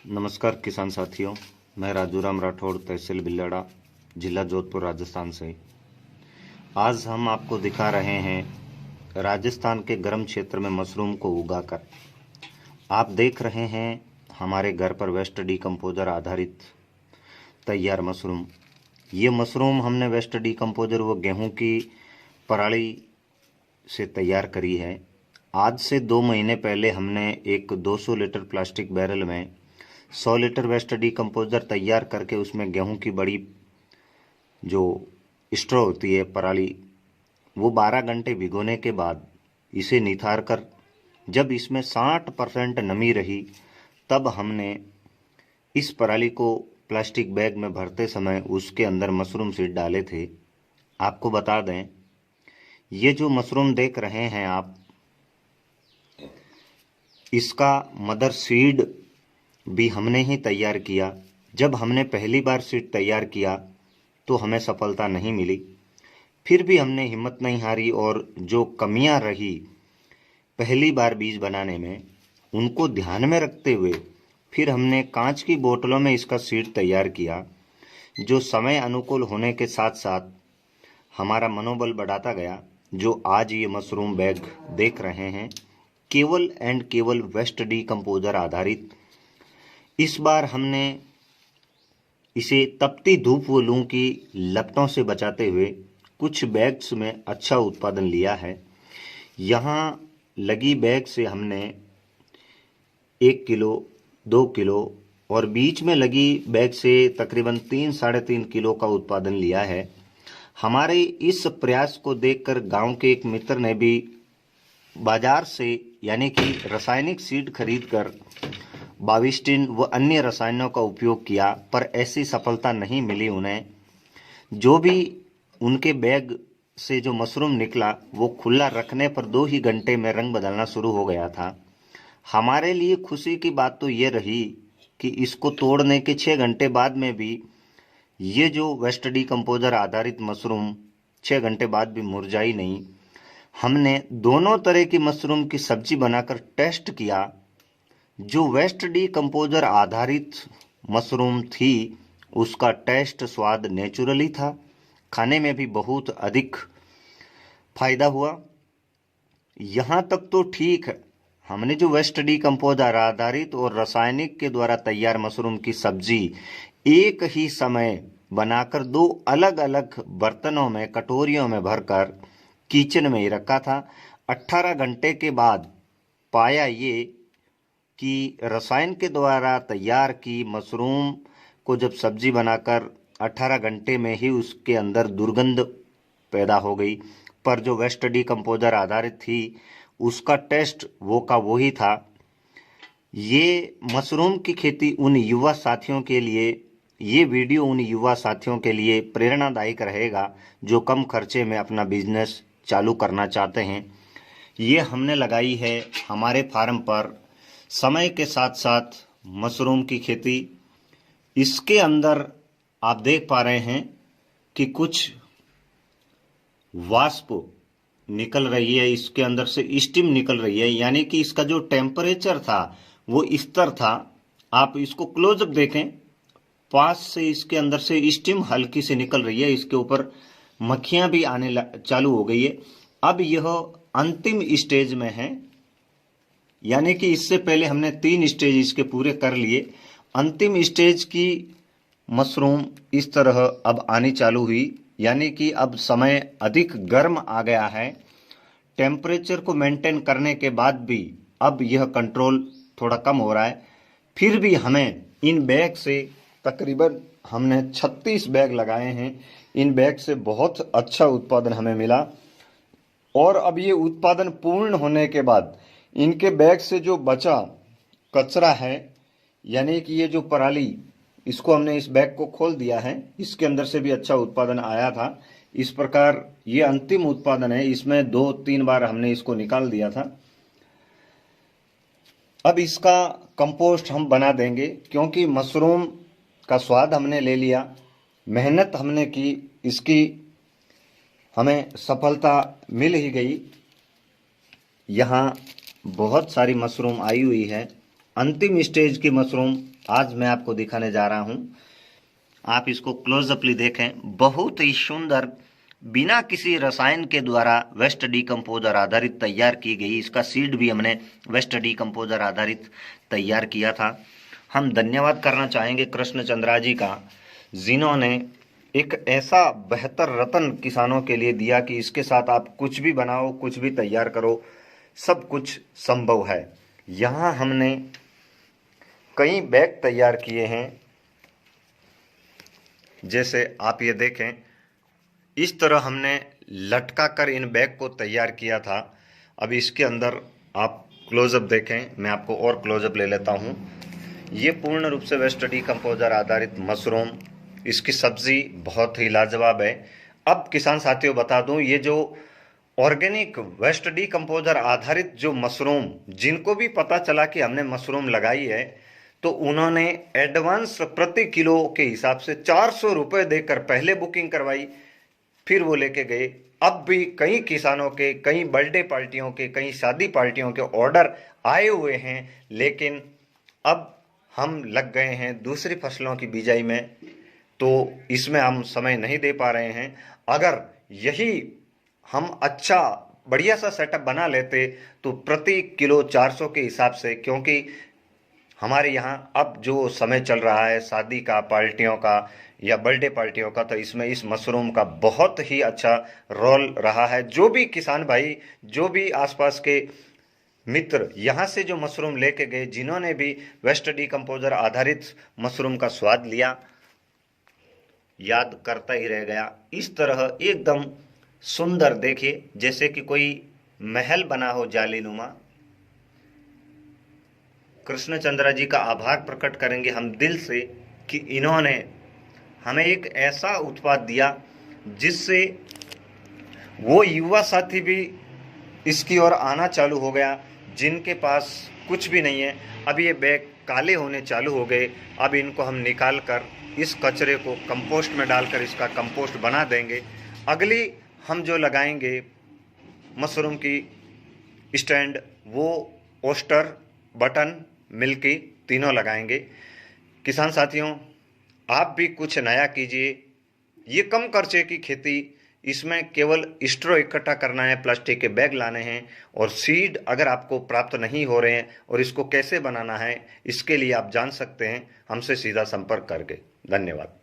नमस्कार किसान साथियों, मैं राजूराम राठौड़, तहसील बिल्लाड़ा, जिला जोधपुर, राजस्थान से। आज हम आपको दिखा रहे हैं राजस्थान के गर्म क्षेत्र में मशरूम को उगाकर। आप देख रहे हैं हमारे घर पर वेस्ट डीकम्पोजर आधारित तैयार मशरूम। ये मशरूम हमने वेस्ट डीकम्पोजर व गेहूं की पराली से तैयार करी है। आज से 2 महीने पहले हमने एक 200 लीटर प्लास्टिक बैरल में 100 लीटर वेस्ट डीकम्पोजर तैयार करके उसमें गेहूं की बड़ी जो स्ट्रॉ होती है पराली, वो 12 घंटे भिगोने के बाद इसे निथार कर जब इसमें 60% नमी रही, तब हमने इस पराली को प्लास्टिक बैग में भरते समय उसके अंदर मशरूम सीड डाले थे। आपको बता दें, ये जो मशरूम देख रहे हैं आप, इसका मदर सीड भी हमने ही तैयार किया। जब हमने पहली बार सीड तैयार किया तो हमें सफलता नहीं मिली, फिर भी हमने हिम्मत नहीं हारी और जो कमियां रही पहली बार बीज बनाने में, उनको ध्यान में रखते हुए फिर हमने कांच की बोतलों में इसका सीड तैयार किया, जो समय अनुकूल होने के साथ साथ हमारा मनोबल बढ़ाता गया। जो आज ये मशरूम बैग देख रहे हैं, केवल एंड केवल वेस्ट डीकम्पोजर आधारित। इस बार हमने इसे तपती धूप व लू की लपटों से बचाते हुए कुछ बैग्स में अच्छा उत्पादन लिया है। यहाँ लगी बैग से हमने 1 किलो, 2 किलो और बीच में लगी बैग से तकरीबन 3-3.5 किलो का उत्पादन लिया है। हमारे इस प्रयास को देखकर गांव के एक मित्र ने भी बाजार से यानी कि रासायनिक सीड खरीदकर बाविस्टिन व अन्य रसायनों का उपयोग किया, पर ऐसी सफलता नहीं मिली उन्हें। जो भी उनके बैग से जो मशरूम निकला, वो खुला रखने पर 2 ही घंटे में रंग बदलना शुरू हो गया था। हमारे लिए खुशी की बात तो ये रही कि इसको तोड़ने के 6 घंटे बाद में भी ये जो वेस्ट डीकम्पोजर आधारित मशरूम 6 घंटे बाद भी मुरझाई नहीं। हमने दोनों तरह की मशरूम की सब्जी बनाकर टेस्ट किया। जो वेस्ट डीकम्पोजर आधारित मशरूम थी, उसका टेस्ट स्वाद नेचुरली था, खाने में भी बहुत अधिक फायदा हुआ। यहाँ तक तो ठीक है, हमने जो वेस्ट डीकम्पोजर आधारित और रासायनिक के द्वारा तैयार मशरूम की सब्जी एक ही समय बनाकर 2 अलग अलग बर्तनों में, कटोरियों में भरकर किचन में ही रखा था। 18 घंटे के बाद पाया ये कि रसायन के द्वारा तैयार की मशरूम को जब सब्जी बनाकर 18 घंटे में ही उसके अंदर दुर्गंध पैदा हो गई, पर जो वेस्ट डीकम्पोजर आधारित थी उसका टेस्ट वो का वो ही था। ये मशरूम की खेती उन युवा साथियों के लिए, ये वीडियो उन युवा साथियों के लिए प्रेरणादायक रहेगा जो कम खर्चे में अपना बिजनेस चालू करना चाहते हैं। ये हमने लगाई है हमारे फार्म पर समय के साथ साथ मशरूम की खेती। इसके अंदर आप देख पा रहे हैं कि कुछ वाष्प निकल रही है, इसके अंदर से स्टीम निकल रही है, यानी कि इसका जो टेम्परेचर था वो स्तर था। आप इसको क्लोजअप देखें, पास से इसके अंदर से स्टीम हल्की से निकल रही है, इसके ऊपर मक्खियां भी आने चालू हो गई है। अब यह अंतिम स्टेज में है, यानी कि इससे पहले हमने 3 स्टेज इसके पूरे कर लिए। अंतिम स्टेज की मशरूम इस तरह अब आनी चालू हुई, यानी कि अब समय अधिक गर्म आ गया है। टेम्परेचर को मेंटेन करने के बाद भी अब यह कंट्रोल थोड़ा कम हो रहा है। फिर भी हमें इन बैग से तकरीबन हमने 36 बैग लगाए हैं। इन बैग से बहुत अच्छा उत्पादन हमें मिला और अब ये उत्पादन पूर्ण होने के बाद इनके बैग से जो बचा कचरा है, यानी कि ये जो पराली, इसको हमने इस बैग को खोल दिया है, इसके अंदर से भी अच्छा उत्पादन आया था। इस प्रकार ये अंतिम उत्पादन है, इसमें 2-3 बार हमने इसको निकाल दिया था। अब इसका कंपोस्ट हम बना देंगे, क्योंकि मशरूम का स्वाद हमने ले लिया, मेहनत हमने की, इसकी हमें सफलता मिल ही गई। यहाँ बहुत सारी मशरूम आई हुई है, अंतिम स्टेज की मशरूम आज मैं आपको दिखाने जा रहा हूं। आप इसको क्लोजअपली देखें, बहुत ही सुंदर, बिना किसी रसायन के द्वारा वेस्ट डीकम्पोजर आधारित तैयार की गई। इसका सीड भी हमने वेस्ट डीकम्पोजर आधारित तैयार किया था। हम धन्यवाद करना चाहेंगे कृष्ण चंद्रा जी का, जिन्होंने एक ऐसा बेहतर रत्न किसानों के लिए दिया कि इसके साथ आप कुछ भी बनाओ, कुछ भी तैयार करो, सब कुछ संभव है। यहाँ हमने कई बैग तैयार किए हैं, जैसे आप ये देखें, इस तरह हमने लटका कर इन बैग को तैयार किया था। अब इसके अंदर आप क्लोजअप देखें, मैं आपको और क्लोजअप ले लेता हूँ। ये पूर्ण रूप से वेस्ट डीकम्पोजर आधारित मशरूम, इसकी सब्जी बहुत ही लाजवाब है। अब किसान साथियों बता दूं, ये जो ऑर्गेनिक वेस्ट डीकम्पोजर आधारित जो मशरूम, जिनको भी पता चला कि हमने मशरूम लगाई है, तो उन्होंने एडवांस प्रति किलो के हिसाब से 400 रुपये देकर पहले बुकिंग करवाई, फिर वो लेके गए। अब भी कई किसानों के, कई बर्थडे पार्टियों के, कई शादी पार्टियों के ऑर्डर आए हुए हैं, लेकिन अब हम लग गए हैं दूसरी फसलों की बिजाई में, तो इसमें हम समय नहीं दे पा रहे हैं। अगर यही हम अच्छा बढ़िया सा सेटअप बना लेते तो प्रति किलो 400 के हिसाब से, क्योंकि हमारे यहाँ अब जो समय चल रहा है शादी का, पार्टियों का या बर्थडे पार्टियों का, तो इसमें इस मशरूम का बहुत ही अच्छा रोल रहा है। जो भी किसान भाई, जो भी आसपास के मित्र यहाँ से जो मशरूम लेके गए, जिन्होंने भी वेस्ट डीकम्पोजर आधारित मशरूम का स्वाद लिया, याद करता ही रह गया। इस तरह एकदम सुंदर, देखिए जैसे कि कोई महल बना हो जालीनुमा। कृष्णचंद्र जी का आभार प्रकट करेंगे हम दिल से कि इन्होंने हमें एक ऐसा उत्पाद दिया जिससे वो युवा साथी भी इसकी ओर आना चालू हो गया, जिनके पास कुछ भी नहीं है। अब ये बैग काले होने चालू हो गए। अब इनको हम निकाल कर इस कचरे को कंपोस्ट में डालकर इसका कंपोस्ट बना देंगे। अगली हम जो लगाएंगे मशरूम की स्टैंड, वो ओस्टर, बटन, मिल्की तीनों लगाएंगे। किसान साथियों, आप भी कुछ नया कीजिए। ये कम खर्चे की खेती, इसमें केवल स्ट्रॉ इकट्ठा करना है, प्लास्टिक के बैग लाने हैं, और सीड अगर आपको प्राप्त नहीं हो रहे हैं और इसको कैसे बनाना है, इसके लिए आप जान सकते हैं हमसे सीधा संपर्क करके। धन्यवाद।